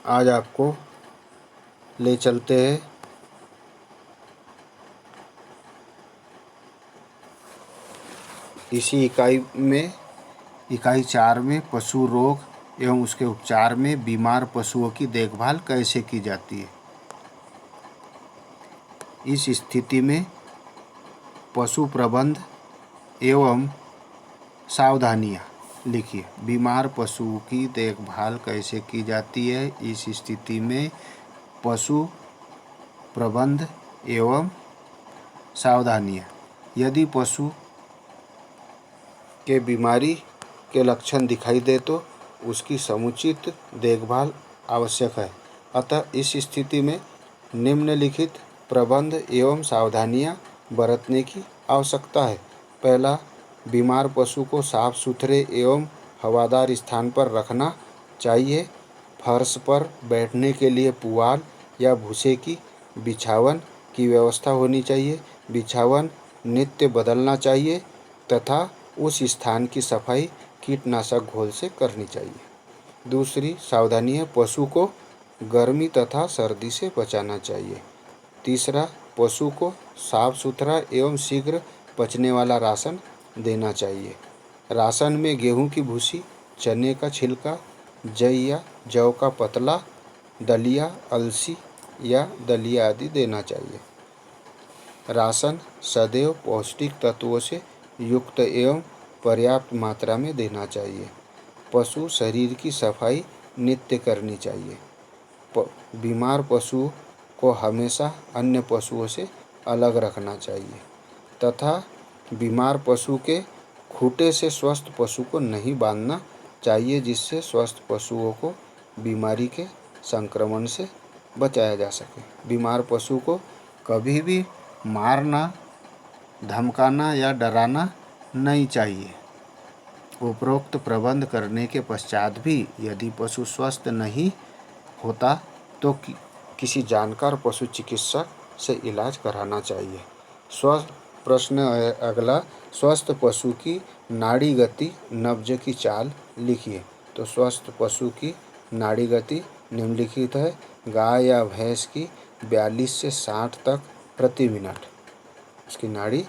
आज आपको ले चलते हैं इसी इकाई 4 में पशु रोग एवं उसके उपचार में बीमार पशुओं की देखभाल कैसे की जाती है। इस स्थिति में पशु प्रबंध एवं सावधानियाँ लिखिए। बीमार पशुओं की देखभाल कैसे की जाती है। इस स्थिति में पशु प्रबंध एवं सावधानियाँ। यदि पशु के बीमारी के लक्षण दिखाई दे तो उसकी समुचित देखभाल आवश्यक है। अतः इस स्थिति में निम्नलिखित प्रबंध एवं सावधानियाँ बरतने की आवश्यकता है। पहला, बीमार पशु को साफ सुथरे एवं हवादार स्थान पर रखना चाहिए। फर्श पर बैठने के लिए पुआल या भूसे की बिछावन की व्यवस्था होनी चाहिए। बिछावन नित्य बदलना चाहिए तथा उस स्थान की सफाई कीटनाशक घोल से करनी चाहिए। दूसरी सावधानी है, पशु को गर्मी तथा सर्दी से बचाना चाहिए। तीसरा, पशु को साफ सुथरा एवं शीघ्र पचने वाला राशन देना चाहिए। राशन में गेहूं की भूसी, चने का छिलका, जई या जौ का पतला, दलिया, अलसी या दलिया आदि देना चाहिए। राशन सदैव पौष्टिक तत्वों से युक्त एवं पर्याप्त मात्रा में देना चाहिए। पशु शरीर की सफाई नित्य करनी चाहिए। बीमार पशु को हमेशा अन्य पशुओं से अलग रखना चाहिए तथा बीमार पशु के खूंटे से स्वस्थ पशु को नहीं बांधना चाहिए, जिससे स्वस्थ पशुओं को बीमारी के संक्रमण से बचाया जा सके। बीमार पशु को कभी भी मारना, धमकाना या डराना नहीं चाहिए। उपरोक्त प्रबंध करने के पश्चात भी यदि पशु स्वस्थ नहीं होता तो किसी जानकार पशु चिकित्सक से इलाज कराना चाहिए। अगला, स्वस्थ पशु की नाड़ी गति, नब्ज की चाल लिखिए। तो स्वस्थ पशु की नाड़ी गति निम्नलिखित है। गाय या भैंस की 42 से 60 तक प्रति मिनट उसकी नाड़ी,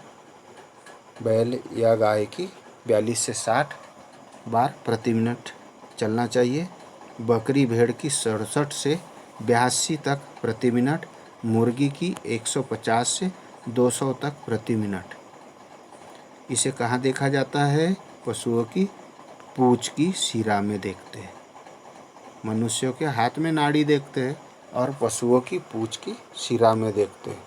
बैल या गाय की 42 से 60 बार प्रति मिनट चलना चाहिए। बकरी भेड़ की 67 से 82 तक प्रति मिनट, मुर्गी की 150 से 200 तक प्रति मिनट। इसे कहाँ देखा जाता है? पशुओं की पूंछ की शिरा में देखते हैं। मनुष्यों के हाथ में नाड़ी देखते हैं और पशुओं की पूंछ की शिरा में देखते हैं।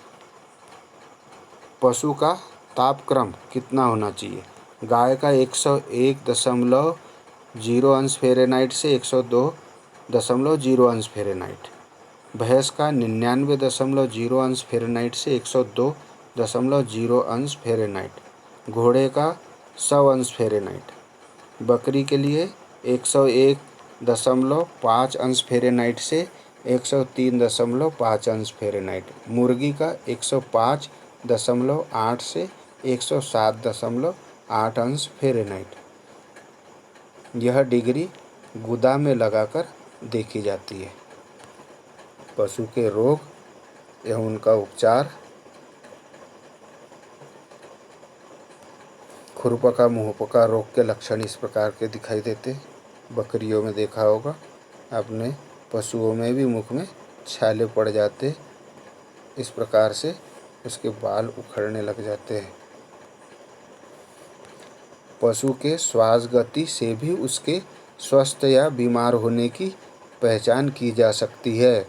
पशु का तापक्रम कितना होना चाहिए? गाय का 101.0 अंश फ़ारेनहाइट से 102.0 अंश फ़ारेनहाइट, भैंस का 99.0 अंश फ़ारेनहाइट से 102.0 अंश फ़ारेनहाइट, घोड़े का 100 अंश फ़ारेनहाइट, बकरी के लिए 101.5 अंश फ़ारेनहाइट से 103.5 अंश फ़ारेनहाइट, मुर्गी का 105.8 से 107.8 अंश फ़ारेनहाइट। यह डिग्री गुदा में लगाकर देखी जाती है। पशु के रोग एवं उनका उपचार। खुरपका मुंहपका रोग के लक्षण इस प्रकार के दिखाई देते। बकरियों में देखा होगा आपने, पशुओं में भी मुख में छाले पड़ जाते, इस प्रकार से उसके बाल उखड़ने लग जाते हैं। पशु के श्वास गति से भी उसके स्वस्थ या बीमार होने की पहचान की जा सकती है।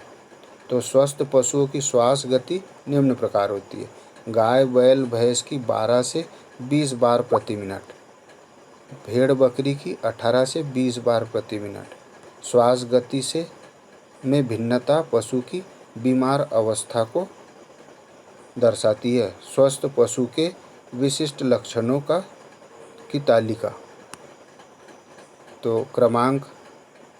तो स्वस्थ पशुओं की श्वास गति निम्न प्रकार होती है। गाय बैल भैंस की 12 से 20 बार प्रति मिनट, भेड़ बकरी की 18 से 20 बार प्रति मिनट। श्वास गति से में भिन्नता पशु की बीमार अवस्था को दर्शाती है। स्वस्थ पशु के विशिष्ट लक्षणों की तालिका। तो क्रमांक: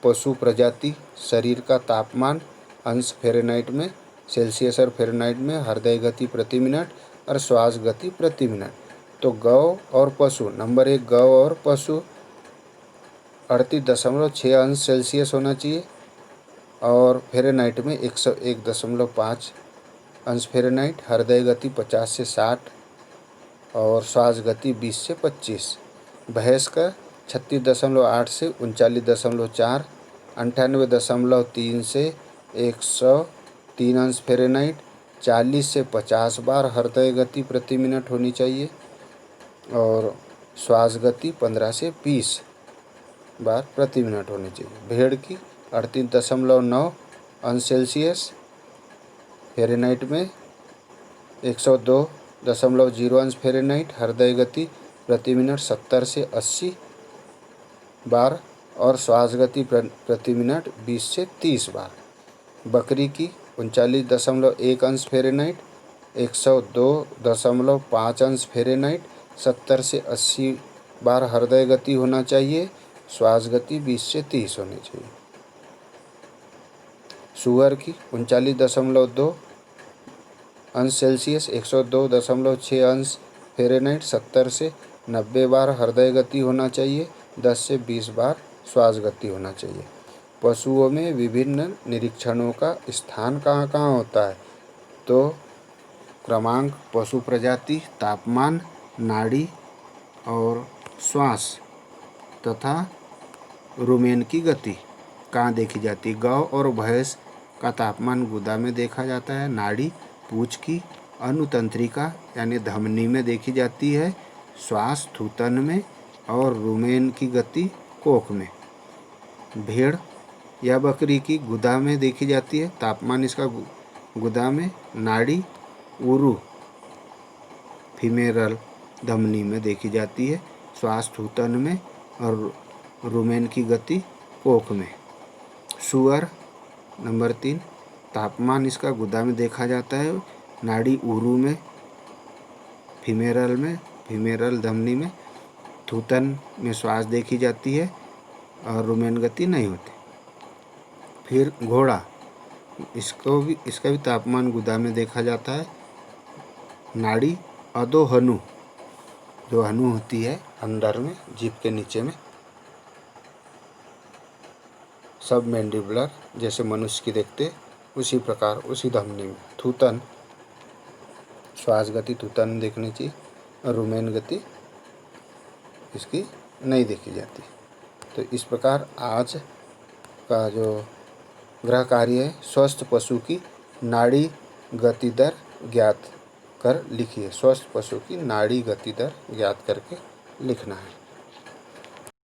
पशु प्रजाति, शरीर का तापमान अंश फ़ारेनहाइट में, सेल्सियस और फ़ारेनहाइट में, हृदय गति प्रति मिनट और श्वास गति प्रति मिनट। तो गौ और पशु, नंबर 1 गौ और पशु 38.6 अंश सेल्सियस होना चाहिए और फ़ारेनहाइट में 101.5 अंश फ़ारेनहाइट। हृदय गति 50 से 60 और श्वास गति 20 से 25। भैंस का 36.8 से 39.4, 98.3 से 103 अंश फ़ारेनहाइट। 40 से 50 बार हृदय गति प्रति मिनट होनी चाहिए और श्वास गति 15 से 20 बार प्रति मिनट होनी चाहिए। भेड़ की 38.9 अंश सेल्सियस फ़ारेनहाइट में 102.0 अंश फ़ारेनहाइट। हृदय गति प्रति मिनट 70 से 80 बार और श्वास गति प्रति मिनट 20 से 30 बार। बकरी की 39.1 अंश फ़ारेनहाइट, 102.5 अंश फ़ारेनहाइट। 70 से 80 बार हृदय गति होना चाहिए। श्वास गति 20 से 30 होनी चाहिए। सुअर की 39.2 अंश सेल्सियस, 102.6 अंश फ़ारेनहाइट। 70 से 90 बार हृदय गति होना चाहिए। 10 से 20 बार श्वास गति होना चाहिए। पशुओं में विभिन्न निरीक्षणों का स्थान कहाँ कहाँ होता है? तो क्रमांक, पशु प्रजाति, तापमान, नाड़ी और श्वास तथा रुमेन की गति कहाँ देखी जाती है? गौ और भैंस का तापमान गुदा में देखा जाता है। नाड़ी पूंछ की अनुतंत्रिका यानी धमनी में देखी जाती है। श्वास थूथन में और रुमेन की गति कोख में। भेड़ या बकरी की गुदा में देखी जाती है। तापमान इसका गुदा में। नाड़ी उरु फीमेरल धमनी में देखी जाती है। श्वास थूथन में और रुमेन की गति कोख में। सुअर नंबर 3, तापमान इसका गुदा में देखा जाता है। नाड़ी उरु में, फीमेरल धमनी में। थूथन में श्वास देखी जाती है और रुमेन गति नहीं होती। फिर घोड़ा, इसका भी तापमान गुदा में देखा जाता है। नाड़ी अधोहनु, जो हनु होती है अंदर में जीभ के नीचे में, सब मैंडिबुलर जैसे मनुष्य की देखते उसी प्रकार उसी धमनी में। थूथन, श्वास गति थूथन देखनी चाहिए और रुमेन गति इसकी नहीं देखी जाती। तो इस प्रकार आज का जो गृह कार्य है, स्वस्थ पशु की नाड़ी गति दर ज्ञात कर लिखिए। स्वस्थ पशु की नाड़ी गति दर ज्ञात करके लिखना है।